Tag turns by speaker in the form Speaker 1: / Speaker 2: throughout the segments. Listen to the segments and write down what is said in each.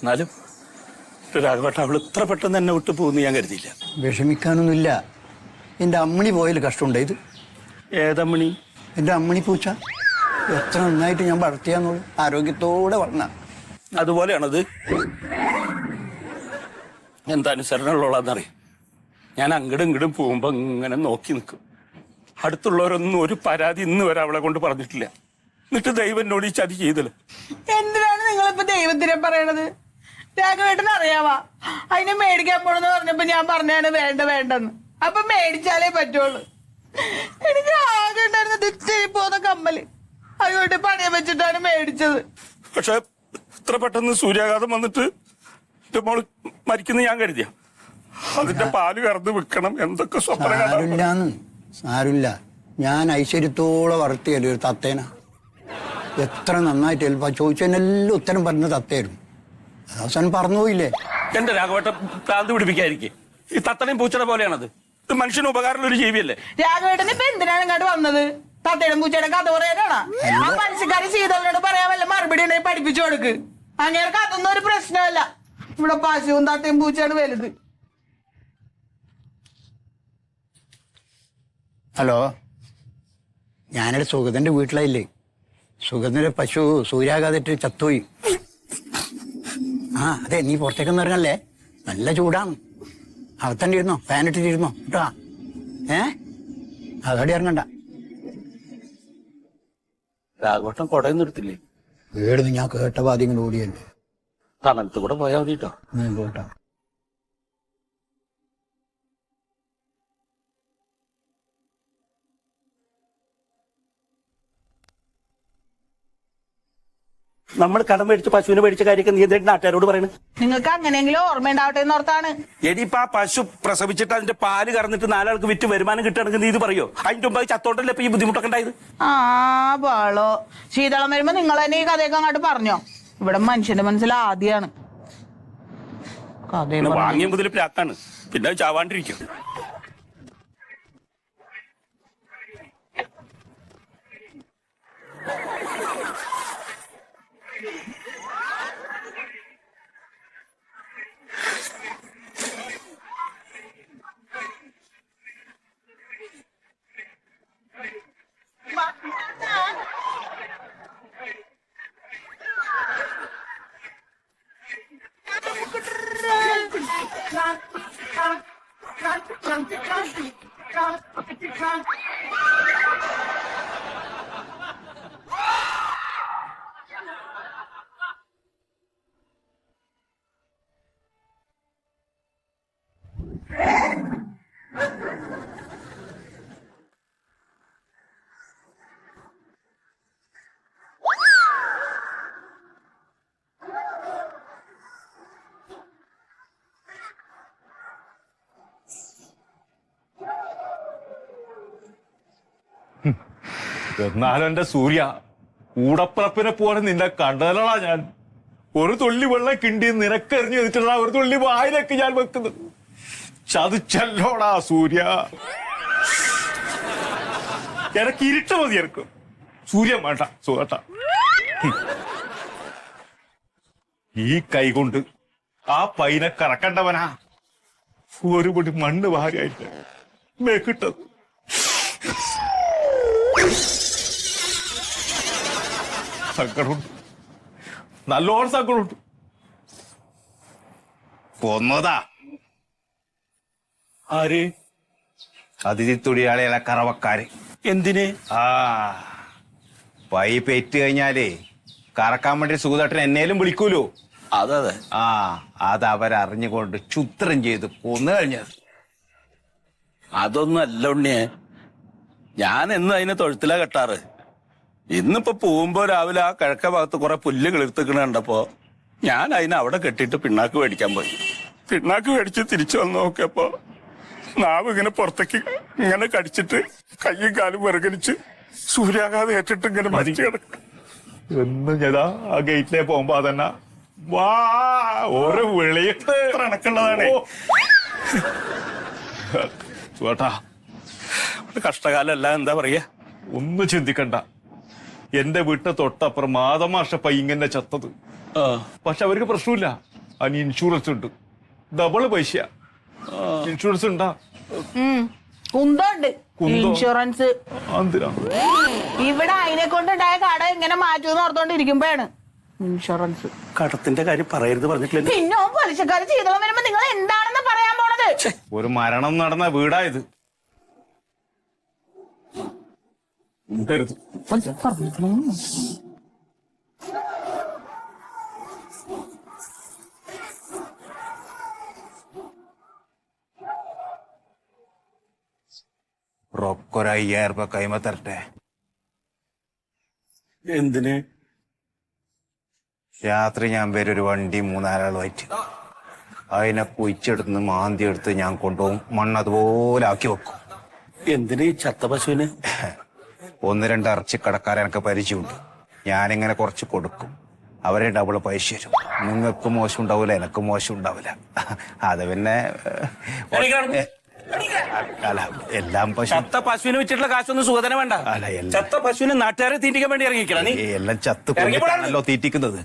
Speaker 1: എന്നാലും രാഘവട്ട അവൾ ഇത്ര പെട്ടെന്ന് എന്നെ വിട്ടു പോകുന്നു ഞാൻ കരുതിയില്ല.
Speaker 2: വിഷമിക്കാനൊന്നുമില്ല. എൻ്റെ അമ്മണി പോയാൽ കഷ്ടമുണ്ട്. ഇത്
Speaker 1: ഏതമ്മണി?
Speaker 2: എൻ്റെ അമ്മണി പൂച്ച. എത്ര നന്നായിട്ട് ഞാൻ വളർത്തിയാന്നുള്ളു. ആരോഗ്യത്തോടെ വളർന്ന.
Speaker 1: അതുപോലെയാണത്. എന്താ അനുസരണമുള്ളതെന്നറിയാം. ഞാൻ അങ്ങടും ഇങ്ങടും പോകുമ്പോ ഇങ്ങനെ നോക്കി നിൽക്കും. അടുത്തുള്ളവരൊന്നും ഒരു പരാതി ഇന്ന് വരെ അവളെ കൊണ്ട് പറഞ്ഞിട്ടില്ല. എന്നിട്ട് ദൈവം എന്നോട് ഈ ചതി ചെയ്തല്ലോ.
Speaker 3: എന്തിനാണ് നിങ്ങളിപ്പോ ദൈവത്തിനെ പറയണത്? രാഘവേട്ടന് അറിയാവാ അതിനെ മേടിക്കാൻ പോണെന്ന് പറഞ്ഞപ്പോ ഞാൻ പറഞ്ഞാണ് വേണ്ട വേണ്ടെന്ന്. അപ്പൊ മേടിച്ചാലേ പറ്റുള്ളൂ. എനിക്ക് ആകെ ഉണ്ടായിരുന്നത് ഇത്തിരി പോകുന്ന കമ്മല് അതുകൊണ്ട് പണിയെ വെച്ചിട്ടാണ് മേടിച്ചത്.
Speaker 1: പക്ഷെ ഇത്ര പെട്ടെന്ന് സൂര്യാഘാതം വന്നിട്ട് എന്റെ മോള് മരിക്കുന്ന ഞാൻ കരുതിയ. അതിന്റെ പാല് കറന്ന് വിൽക്കണം എന്തൊക്കെ
Speaker 2: സ്വപ്നം. സാരില്ല, ഞാൻ ഐശ്വര്യത്തോടെ വളർത്തിയല്ലേ ഒരു തത്തേന. എത്ര നന്നായിട്ട് ചിലപ്പോ ചോദിച്ചതിനെല്ലാം ഉത്തരം പറഞ്ഞ തത്തയായിരുന്നു. അവസാനം പറഞ്ഞു പോയില്ലേ.
Speaker 1: എന്റെ രാഘവട്ട പ്രാന്ത് പിടിപ്പിക്കാതിരിക്കെ. ഈ തത്തനെയും പൂച്ചയുടെ പോലെയാണത്. ഇത് മനുഷ്യന് ഉപകാരമുള്ള ഒരു ജീവിയല്ലേ.
Speaker 3: രാഘവേട്ടൻ ഇപ്പൊ എന്തിനാണ് ഇങ്ങോട്ട് വന്നത്? തത്തയുടെ പൂച്ചയുടെ കഥ പറയാനാണോ? ആ മനുഷ്യക്കാരി ശീതളിനോട് പറയാൻ വല്ല മറുപടി ഉണ്ടെങ്കിൽ പഠിപ്പിച്ചു കൊടുക്ക്. അങ്ങനെ അതൊന്നും ഒരു പ്രശ്നമല്ല. ഇവിടെ പശുവും തത്തയും പൂച്ചയാണ് വലുത്.
Speaker 2: ഹലോ, ഞാനൊരു സുഗതന്റെ വീട്ടിലായില്ലേ. സുഗതന്റെ പശു സൂര്യാഘാതത്തിൽ ചത്തുപോയി. ആ അതെ, നീ പുറത്തേക്കൊന്നും ഇറങ്ങല്ലേ. നല്ല ചൂടാണ്. അകത്തന്നെ ഇരുന്നോ, ഫാനിട്ടിരുന്നോ കേട്ടോ. അതോടെ ഇറങ്ങണ്ട.
Speaker 1: രാഘവട്ടം കൊടയൊന്നും എടുത്തില്ലേ?
Speaker 2: വീട് ഞാൻ കേട്ട പാതിങ്ങൾ ഓടിയല്ലേ.
Speaker 1: തണലത്ത് കൂടെ പോയാൽ മതി കേട്ടോ.
Speaker 2: കേട്ടോ.
Speaker 1: നമ്മൾ കടം മേടിച്ച് പശുവിനെ മേടിച്ച കാര്യമൊക്കെ നീ എന്തായിട്ട് നാട്ടുകാരോട് പറയണേ?
Speaker 3: നിങ്ങൾക്ക് അങ്ങനെയെങ്കിലും ഓർമ്മയുണ്ടാവട്ടെ എന്നോർത്താണ്.
Speaker 1: എടിയിപ്പോ ആ പശു പ്രസവിച്ചിട്ട് അതിന്റെ പാല് കറന്നിട്ട് നാലാൾക്ക് വിറ്റ് വരുമാനം കിട്ടുകയാണെങ്കിൽ നീ ഇത് പറയോ? അതിന്റെ മുമ്പ് ചത്തോട്ടല്ലേ ഇപ്പൊ ഈ ബുദ്ധിമുട്ടൊക്കെ ഉണ്ടായത്?
Speaker 3: ആ പാളോ, ശീതളം വരുമ്പോ നിങ്ങൾ തന്നെ ഈ കഥയൊക്കെ അങ്ങോട്ട് പറഞ്ഞോ. ഇവിടെ മനുഷ്യന്റെ മനസ്സിൽ ആദ്യാണ്
Speaker 1: വാങ്ങിയ മുതൽ പ്രാക്കാണ്. പിന്നെ ചാവാണ്ടിരിക്കും.
Speaker 4: എന്നാലും എന്റെ സൂര്യ, കൂടപ്പിറപ്പിനെ പോലെ നിന്നെ കണ്ടതല്ലടാ ഞാൻ. ഒരു തുള്ളി വെള്ളം കിണ്ടി നിനക്കെറിഞ്ഞു വെച്ചിട്ടാ ഒരു തുള്ളി വായിലേക്ക് ഞാൻ വെക്കുന്നത്. ചതിച്ചല്ലോടാ സൂര്യ, എനക്ക് ഇരുട്ട മതി എനക്ക്. സൂര്യൻ വേണ്ട സുഖട്ട. ഈ കൈ കൊണ്ട് ആ പൈനെ കറക്കണ്ടവനാ ഒരു പൊടി മണ്ണ് ഭാര്യയായിട്ട് മേക്കിട്ടത്. സങ്കടമുണ്ട്, നല്ലോണം സങ്കടമുണ്ട്. കൊന്നതാ
Speaker 1: ആര്?
Speaker 4: അതിഥി തൊഴിലാളികളെ കറവക്കാര്.
Speaker 1: എന്തിന്?
Speaker 4: ആ പൈ പെറ്റ് കഴിഞ്ഞാലേ കറക്കാൻ വേണ്ടി സുഖതട്ടൻ എന്നേലും വിളിക്കൂലോ.
Speaker 1: അതെ.
Speaker 4: ആ അത് അവരറിഞ്ഞുകൊണ്ട് ക്ഷുത്രം ചെയ്ത് കൊന്നു കഴിഞ്ഞത്.
Speaker 1: അതൊന്നും അല്ല ഉണ്ണിയെ, ഞാൻ എന്നും അതിനെ തൊഴുത്തിലാ കെട്ടാറ്. ഇന്നിപ്പോ പോകുമ്പോ രാവിലെ ആ കിഴക്ക ഭാഗത്ത് കുറെ പുല്ല് കിളിർത്തിക്കണ കണ്ടപ്പോ ഞാൻ അതിനെ അവിടെ കെട്ടിയിട്ട് പിണ്ണാക്ക് മേടിക്കാൻ പോയി. പിണ്ണാക്ക് മേടിച്ച് തിരിച്ചു വന്ന് നോക്കിയപ്പോ നാവ് ഇങ്ങനെ പുറത്തേക്ക് ഇങ്ങനെ കടിച്ചിട്ട് കയ്യും കാലും വിറകടിച്ച് സൂര്യാഘാതം ഏറ്റിട്ട് ഇങ്ങനെ മരിച്ചു കിടക്കും.
Speaker 4: എന്ന് ഞാൻ ആ ഗേറ്റിലെ പോകുമ്പോ അതന്നെ വാ ഓരോ വിളിയൊക്കെ
Speaker 1: കണക്കുള്ളതാണ്.
Speaker 4: ചേട്ടാ
Speaker 1: കഷ്ടകാലല്ല, എന്താ പറയാ.
Speaker 4: ഒന്നും ചിന്തിക്കണ്ട. എന്റെ വീട്ടിന് തൊട്ടപ്പുറം മാതമാഷ പയ്യങ്ങനെ ചത്തത്. പക്ഷെ അവർക്ക് പ്രശ്നമില്ല, അതിന് ഇൻഷുറൻസ് ഉണ്ട്. ഡബിള് പൈസ ഇൻഷുറൻസ് ഉണ്ടാ.
Speaker 3: കുന്തമുണ്ട് ഇൻഷുറൻസ്.
Speaker 4: എന്തിനാ
Speaker 3: ഇവിടെ അതിനെ കൊണ്ടുണ്ടായ കട എങ്ങനെ മാറ്റുമെന്ന് ഓർത്തോണ്ടിരിക്കുമ്പോഴാണ് ഇൻഷുറൻസ്.
Speaker 1: കടത്തിന്റെ കാര്യം പറയരുത് പറഞ്ഞിട്ടില്ല.
Speaker 3: പിന്നെ പലിശക്കാര് ചെയ്തോളം വരുമ്പോ നിങ്ങൾ എന്താണെന്ന് പറയാൻ പോണത്?
Speaker 4: ഒരു മരണം നടന്ന വീടായത്. റൊക്കൊരു 5000 രൂപ കൈമ തരട്ടെ.
Speaker 1: എന്തിന്?
Speaker 4: രാത്രി ഞാൻ വരും ഒരു വണ്ടി 3-4 ആളുമായിട്ട്. അതിനെ കുഴിച്ചെടുത്ത് മാന്തി എടുത്ത് ഞാൻ കൊണ്ടുപോകും, മണ്ണ് അതുപോലെ ആക്കി വെക്കും.
Speaker 1: എന്തിന് ഈ ചത്ത പശുവിന്?
Speaker 4: 1-2 ഇറച്ചിക്കടക്കാരെ എനിക്ക് പരിചയമുണ്ട്. ഞാനിങ്ങനെ കുറച്ച് കൊടുക്കും, അവരെ ഡബിള് പൈസ തരും. നിങ്ങൾക്ക് മോശം ഉണ്ടാവില്ല, എനിക്ക് മോശം ഉണ്ടാവില്ല. അത് പിന്നെ അല്ല എല്ലാം പശു.
Speaker 1: ചത്ത പശുവിന് വെച്ചിട്ടുള്ള കാശൊന്നും സുഖതന വേണ്ട.
Speaker 4: അല്ല എല്ലാം
Speaker 1: ചത്ത പശുവിനെ നാട്ടുകാരെ തീറ്റിക്കാൻ വേണ്ടി ഇറങ്ങിക്കണം നീ.
Speaker 4: എല്ലാം ചത്ത് കൊണ്ടിട്ടാണല്ലോ തീറ്റിക്കുന്നത്.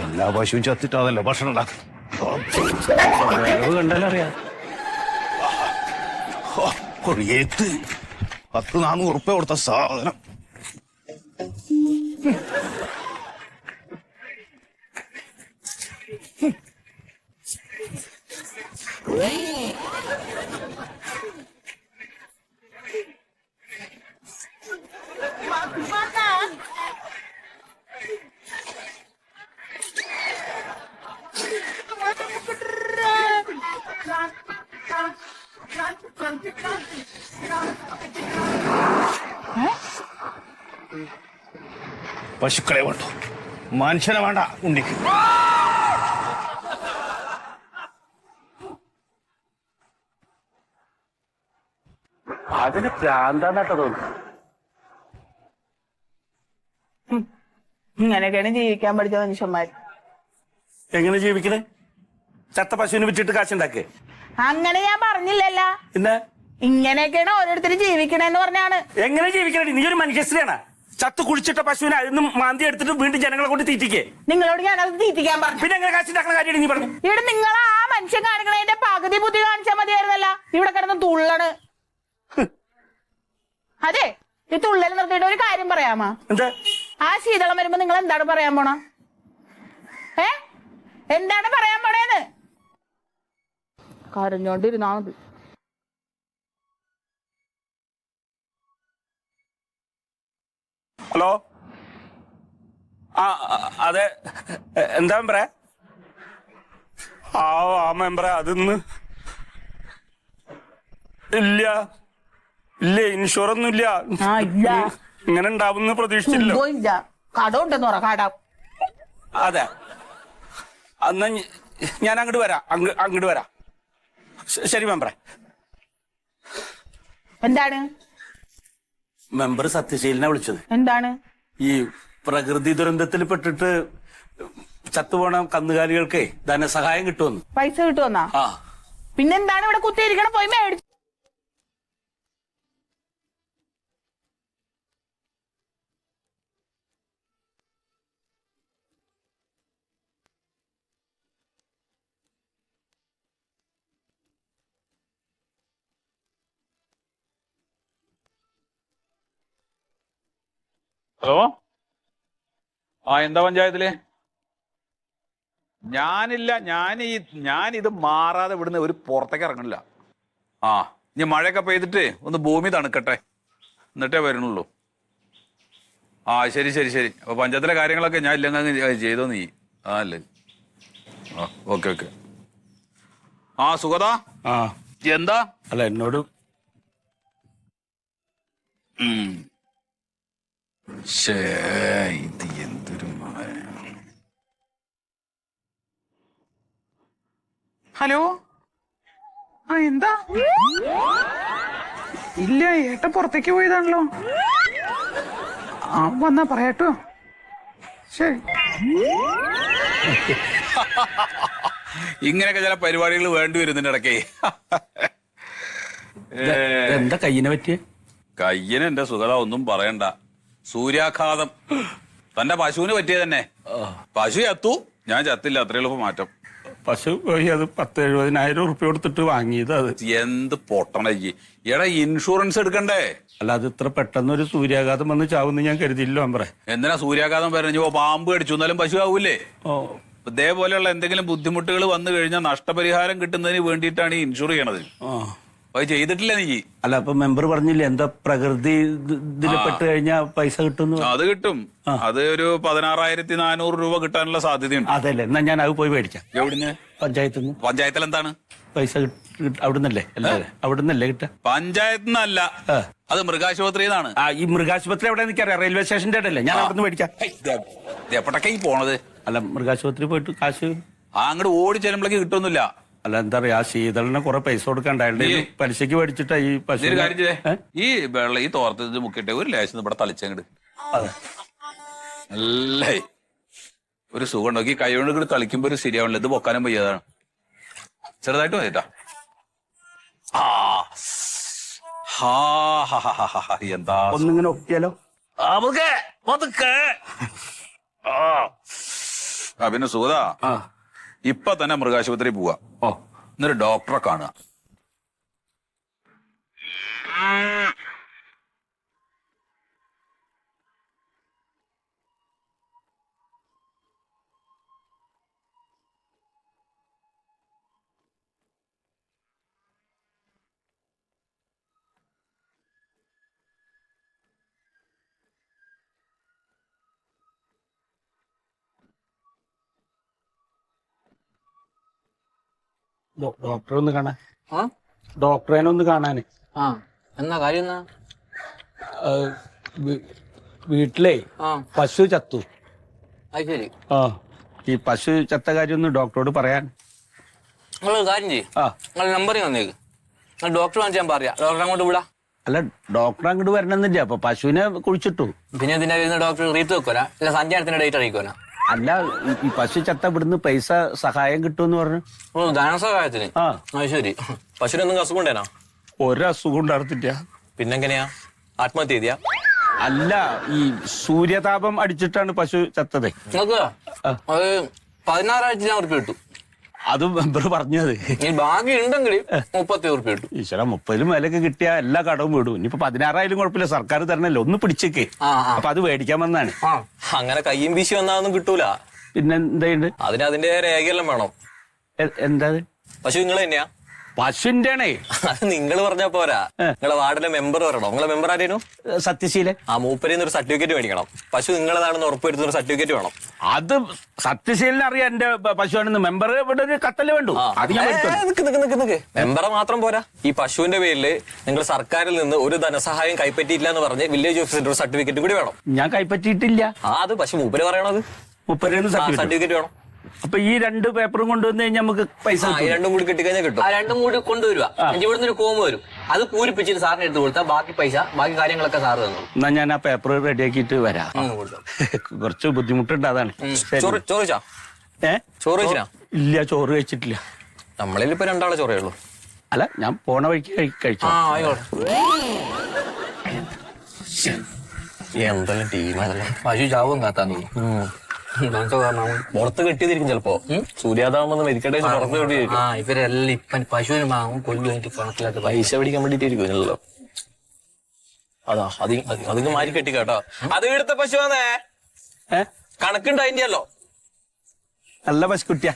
Speaker 4: എല്ലാ പശുവും ചത്തിട്ടാണല്ലോ ഭക്ഷണം ഉണ്ടാക്കും.
Speaker 1: കണ്ടാലറിയാം.
Speaker 4: 100-400 ഉറുപ്പ്യ കൊടുത്ത സാധനം. പശുക്കളെ വേണ്ടു, മനുഷ്യനെ വേണ്ട ഉണ്ണിക്ക്.
Speaker 1: അതിന് പ്രാന്താന്നാട്ടോ തോന്നുന്നു.
Speaker 3: ഇങ്ങനെയൊക്കെയാണ് ജീവിക്കാൻ പഠിച്ച മനുഷ്യന്മാര്.
Speaker 1: എങ്ങനെ ജീവിക്കണേ? ചത്ത പശുവിന് വിറ്റിട്ട് കാശുണ്ടാക്കേ?
Speaker 3: അങ്ങനെ ഞാൻ പറഞ്ഞില്ലല്ല.
Speaker 1: പിന്നെ
Speaker 3: ഇങ്ങനെയൊക്കെയാണ് ഓരോരുത്തരും ജീവിക്കണേന്ന് പറഞ്ഞാണ്.
Speaker 1: എങ്ങനെ ജീവിക്കണേ? നീ ഒരു മനുഷ്യശ്രീയാണ്. ചത്ത് കുളിച്ചിട്ട പശുവിനെ അതിന് മാന്തി എടുത്തിട്ട് വീണ്ടും ജനങ്ങളെ കൊണ്ട് തീറ്റിക്കേ.
Speaker 3: നിങ്ങളോട് ഞാനത് തീറ്റിക്കാൻ പറഞ്ഞു.
Speaker 1: പിന്നെ എങ്ങനെ കാശുണ്ടാക്കുന്ന കാര്യം നീ പറഞ്ഞു?
Speaker 3: ഇവിടെ നിങ്ങൾ ആ മനുഷ്യൻ കാണിക്കണതിന്റെ പകുതി ബുദ്ധി കാണിച്ചാൽ മതിയായിരുന്നല്ല. ഇവിടെ കിടന്ന് തുള്ളണ്. അതെ, ഈ തുള്ളൽ നിർത്തിയിട്ട് ഒരു കാര്യം പറയാമോ?
Speaker 1: എന്താ?
Speaker 3: ആ ശീതളം വരുമ്പോ നിങ്ങൾ എന്താണ് പറയാൻ പോണ? എന്താണ് പറയാൻ പോണേന്ന്? കരഞ്ഞോണ്ടിരുന്നാ മതി.
Speaker 1: ഹലോ, അതെ, എന്താ മെമ്പറേ? ആ മെമ്പറേ, അതിന്ന് ഇല്ല ഇല്ല, ഇൻഷുറൊന്നും ഇല്ല. ഇങ്ങനെ ഉണ്ടാവുന്ന പ്രതീക്ഷിച്ചില്ല.
Speaker 3: കട ഉണ്ടെന്ന് പറ, കട.
Speaker 1: അതെ, എന്നാ ഞാൻ അങ്ങോട്ട് വരാം. അങ്ങോട്ട് വരാം. ശരി മെമ്പറേ.
Speaker 3: എന്താണ്
Speaker 1: മെമ്പർ സത്യശീലനെ വിളിച്ചത്?
Speaker 3: എന്താണ്?
Speaker 1: ഈ പ്രകൃതി ദുരന്തത്തിൽ പെട്ടിട്ട് ചത്തുപോണ കന്നുകാലികൾക്ക് ധനസഹായം കിട്ടുമെന്ന്.
Speaker 3: പൈസ കിട്ടുമെന്നാ?
Speaker 1: ആ,
Speaker 3: പിന്നെന്താണ് ഇവിടെ കുത്തിയിരിക്കണം? പോയി മേടിച്ചു.
Speaker 5: ഹലോ, എന്താ പഞ്ചായത്തില്? ഞാനില്ല, ഞാനിത് മാറാതെ ഇവിടുന്ന് ഒരു പുറത്തേക്ക് ഇറങ്ങണില്ല. ഇനി മഴയൊക്കെ പെയ്തിട്ട് ഒന്ന് ഭൂമി തണുക്കട്ടെ, എന്നിട്ടേ വരണുള്ളൂ. ശരി ശരി ശരി. അപ്പൊ പഞ്ചായത്തിലെ കാര്യങ്ങളൊക്കെ ഞാൻ ഇല്ലെങ്കിൽ ചെയ്തോ നീ? അല്ലേ? Okay okay. സുഗത, എന്താ?
Speaker 1: അല്ല എന്നോട്
Speaker 5: ഇത് എന്തൊരു
Speaker 3: ഹലോ, എന്താ? ഇല്ല, ഏട്ട പുറത്തേക്ക് പോയതാണല്ലോ. വന്നാ പറയാട്ടോ. ശരി.
Speaker 5: ഇങ്ങനെയൊക്കെ ചില പരിപാടികൾ വേണ്ടി വരുന്നുണ്ട് ഇടയ്ക്ക്.
Speaker 1: എന്താ കയ്യിനെ പറ്റിയ?
Speaker 5: കയ്യന് എന്റെ സുഗത ഒന്നും പറയണ്ട. സൂര്യാഘാതം. തന്റെ പശുവിന് പറ്റിയ തന്നെ. പശു ചത്തു, ഞാൻ ചത്തില്ല. അത്ര എളുപ്പം മാറ്റം.
Speaker 1: പശു പോയി, അത് 10,000-70,000 ഉറുപ്പ്യ കൊടുത്തിട്ട് വാങ്ങിയത്. അത്
Speaker 5: എന്ത് പൊട്ടണയ്ക്ക്. എടാ, ഇൻഷുറൻസ് എടുക്കണ്ടേ?
Speaker 1: അല്ല, അത് ഇത്ര പെട്ടെന്നൊരു സൂര്യാഘാതം വന്ന് ചാവുന്ന ഞാൻ കരുതിയില്ലോ അമ്പറേ.
Speaker 5: എന്തിനാ സൂര്യാഘാതം പറഞ്ഞു? പാമ്പ് കടിച്ചു എന്നാലും പശു ആവൂലേ? ഇതേപോലെയുള്ള എന്തെങ്കിലും ബുദ്ധിമുട്ടുകൾ വന്നു കഴിഞ്ഞാൽ നഷ്ടപരിഹാരം കിട്ടുന്നതിന് വേണ്ടിയിട്ടാണ് ഈ ഇൻഷുർ ചെയ്യണത്. അത് ചെയ്തിട്ടില്ല നീ?
Speaker 1: അല്ല, അപ്പൊ മെമ്പർ പറഞ്ഞില്ലേ എന്താ പ്രകൃതി ഇതിൽ പെട്ട് കഴിഞ്ഞാൽ പൈസ കിട്ടുന്നു?
Speaker 5: അത് കിട്ടും. അത് ഒരു 16,400 രൂപ കിട്ടാനുള്ള സാധ്യതയുണ്ട്.
Speaker 1: അതല്ലേ, എന്നാ ഞാൻ അത് പോയി മേടിക്കാം.
Speaker 5: എവിടുന്ന്?
Speaker 1: പഞ്ചായത്തിൽ നിന്ന്.
Speaker 5: പഞ്ചായത്തിൽ എന്താണ്
Speaker 1: പൈസ? അവിടുന്നല്ലേ? അല്ലേ, അവിടുന്നല്ലേ കിട്ടാ?
Speaker 5: പഞ്ചായത്തിൽ നിന്നല്ല, അത് മൃഗാശുപത്രിന്നാണ്.
Speaker 1: ഈ മൃഗാശുപത്രി എവിടെ എനിക്കറിയാം, റെയിൽവേ സ്റ്റേഷന്റെ അല്ലേ? ഞാൻ അവിടുന്ന് മേടിക്കാം.
Speaker 5: എപ്പോഴൊക്കെ ഈ പോണത്?
Speaker 1: അല്ല, മൃഗാശുപത്രി പോയിട്ട് കാശ്
Speaker 5: അങ്ങോട്ട് ഓടി ചെല്ലുമ്പോഴേക്ക് കിട്ടുന്നില്ല.
Speaker 1: അല്ല, എന്താ പറയാ, ആ ശീതളിനെ കുറെ പൈസ കൊടുക്കണ്ടായിരുന്നു. പലിശക്ക് മേടിച്ചിട്ടാ ഈ പശു.
Speaker 5: ഈ വെള്ളം ഈ തോർത്ത് മുക്കിട്ടെ ഒരു ലേശം ഇവിടെ തളിച്ചങ്ങട്. അല്ലേ, ഒരു സുഖം നോക്കി കൈ കൊണ്ട് തളിക്കുമ്പോ ഒരു ശരിയാവണില്ല. ഇത് പൊക്കാനും വയ്യതാണ്. ചെറുതായിട്ട് മതിട്ടാ. എന്താ
Speaker 1: ഒന്നിങ്ങനെ ഒക്കിയാലോ?
Speaker 5: പിന്നെ സുഗത, ഇപ്പൊ തന്നെ മൃഗാശുപത്രി പോവാ. എന്നിട്ട് ഡോക്ടറെ കാണുക.
Speaker 1: ഡോക്ടറെ ഒന്ന് കാണാൻ. ഡോക്ടറെ ഒന്ന് കാണാന്.
Speaker 6: എന്നാ കാര്യം എന്നാ?
Speaker 1: വീട്ടിലേ പശു ചത്തു.
Speaker 6: അത് ശരി.
Speaker 1: ഈ പശു ചത്ത കാര്യം ഒന്ന് ഡോക്ടറോട് പറയാൻ.
Speaker 6: നിങ്ങൾ കാര്യം ചെയ്യും, നിങ്ങൾ നമ്പറിൽ വന്നേക്ക്. നിങ്ങൾ ഡോക്ടർ കാണിച്ച് ഞാൻ പറയാം. ഡോക്ടറെ അങ്ങോട്ട് വിടാം.
Speaker 1: അല്ല, ഡോക്ടർ അങ്ങോട്ട് വരണമെന്നില്ല. അപ്പൊ പശുവിനെ കുഴിച്ചിട്ടു.
Speaker 6: പിന്നെ ഇതിന്റെ വരുന്ന ഡോക്ടർ റീത്ത് വെക്കോല, അല്ല സഞ്ചാരത്തിന്റെ ഡേറ്റ് അറിയിക്കോല.
Speaker 1: അല്ല, ഈ പശു ചത്ത ഇവിടുന്ന് പൈസ സഹായം കിട്ടുമെന്ന് പറഞ്ഞു.
Speaker 6: ധനസഹായത്തിന്? അത് ശരി. പശുവിനൊന്നും അസുഖം ഉണ്ടേനാ?
Speaker 1: ഒരസുഖം ഉണ്ടായിരുന്നില്ല.
Speaker 6: പിന്നെങ്ങനെയാ ആത്മഹത്യ ചെയ്തിയാ?
Speaker 1: അല്ല, ഈ സൂര്യതാപം അടിച്ചിട്ടാണ് പശു ചത്തത്.
Speaker 6: നിങ്ങൾക്ക് അത് 16,000 ഉറുപ്പിക കിട്ടും.
Speaker 1: അത് മെമ്പർ പറഞ്ഞത്.
Speaker 6: ഈ ബാക്കി ഉണ്ടെങ്കിൽ 30 ഉറുപ്പിക കിട്ടും.
Speaker 1: ഈശ്വര, 30 മേലൊക്കെ കിട്ടിയ എല്ലാ കടവും വിടും. ഇനിയിപ്പോ 16,000 കുഴപ്പമില്ല, സർക്കാർ തരണല്ലോ. ഒന്ന് പിടിച്ചേക്ക്. അപ്പൊ അത് മേടിക്കാൻ വന്നാണ്.
Speaker 6: അങ്ങനെ കയ്യും വീശി വന്നാതൊന്നും കിട്ടൂല.
Speaker 1: പിന്നെ എന്തുണ്ട്?
Speaker 6: അതിന്റെ രേഖയെല്ലാം വേണം.
Speaker 1: എന്താ?
Speaker 6: പശു നിങ്ങൾ തന്നെയാ?
Speaker 1: പശുവിന്റെ ആണേ.
Speaker 6: അത് നിങ്ങൾ പറഞ്ഞാ പോരാ, നിങ്ങളെ വാർഡിലെ മെമ്പർ വരണം. നിങ്ങളെ മെമ്പർ ആരേനു?
Speaker 1: സത്യശീലൻ.
Speaker 6: മൂപ്പരിന്ന് ഒരു സർട്ടിഫിക്കറ്റ് മേടിക്കണം. പശു നിങ്ങളതാണെന്ന് ഉറപ്പുവരുത്തുന്ന ഒരു സർട്ടിഫിക്കറ്റ് വേണം.
Speaker 1: അത് സത്യശീലൻ അറിയാം എന്റെ പശുവാണെന്ന്. മെമ്പർ ഇവിടെ ഒരു കത്തല് വേണ്ടു. അത് ഞാൻ
Speaker 6: മെമ്പറെ മാത്രം പോരാ, ഈ പശുവിന്റെ പേരില് നിങ്ങൾ സർക്കാരിൽ നിന്ന് ഒരു ധനസഹായം കൈപ്പറ്റിയില്ല എന്ന് പറഞ്ഞ് വില്ലേജ് ഓഫീസിന്റെ ഒരു സർട്ടിഫിക്കറ്റ് കൂടി വേണം.
Speaker 1: ഞാൻ കൈപ്പറ്റിയിട്ടില്ല.
Speaker 6: അത് പക്ഷെ മൂപ്പര് പറയണത് സർട്ടിഫിക്കറ്റ് വേണം.
Speaker 1: അപ്പൊ ഈ 2 പേപ്പറും കൊണ്ടുവന്ന് കഴിഞ്ഞാൽ നമുക്ക് പൈസ
Speaker 6: രണ്ടും കൂടി കിട്ടിക്കഴിഞ്ഞാൽ കിട്ടും. ആ രണ്ടും കൂടി കൊണ്ടുവരിക. ഇവിടുന്ന് ഒരു ഫോം വരും, അത് പൂരിപ്പിച്ചിട്ട് സാറിന് എടുത്ത് കൊടുത്താൽ ബാക്കി പൈസ ബാക്കി കാര്യങ്ങളൊക്കെ സാറ് തന്നു.
Speaker 1: എന്നാ ഞാൻ ആ പേപ്പർ റെഡിയാക്കിയിട്ട് വരാം. കുറച്ച് ബുദ്ധിമുട്ടുണ്ട്, അതാണ്.
Speaker 6: ചോറിച്ചാ? ചോറ് കഴിച്ചാ?
Speaker 1: ഇല്ല, ചോറ് കഴിച്ചിട്ടില്ല.
Speaker 6: നമ്മളിൽ ഇപ്പൊ 2 ആളെ ചോറേ ഉള്ളൂ.
Speaker 1: അല്ല ഞാൻ പോണ വഴിക്ക് കഴിച്ചു
Speaker 6: എന്തെല്ലാം ടീമല്ലേ
Speaker 7: പശു ചാവും കാത്താൻ
Speaker 6: പുറത്ത് കെട്ടിയതിരിക്കും ചിലപ്പോ സൂര്യാതാവുമ്പോ മരിക്കട്ടെ പുറത്ത് കെട്ടിയിരിക്കും.
Speaker 7: ഇവരെല്ലാം ഇപ്പം പശുവിന് വാങ്ങും കൊല്ലു എനിക്ക് പണത്തിലൊക്കെ
Speaker 6: പൈസ പിടിക്കാൻ വേണ്ടിട്ടായിരിക്കും ഇതിനുള്ള. അതാ അതിങ്ങ് മാരി കെട്ടി കേട്ടോ. അത് ഇവിടുത്തെ പശുവാന്നേ കണക്കുണ്ട് അതിന്റെയല്ലോ.
Speaker 1: നല്ല പശുക്കുട്ടിയാ.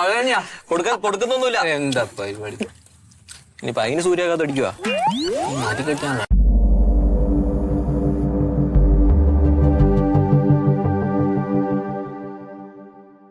Speaker 7: അത് തന്നെയാ
Speaker 6: കൊടുക്കുന്നൊന്നുമില്ല.
Speaker 7: എന്താ പരിപാടി
Speaker 6: ഇനിയിപ്പൊ അതിന് സൂര്യാഘാതം അടിക്കുക.
Speaker 7: മാറ്റി കെട്ടാൻ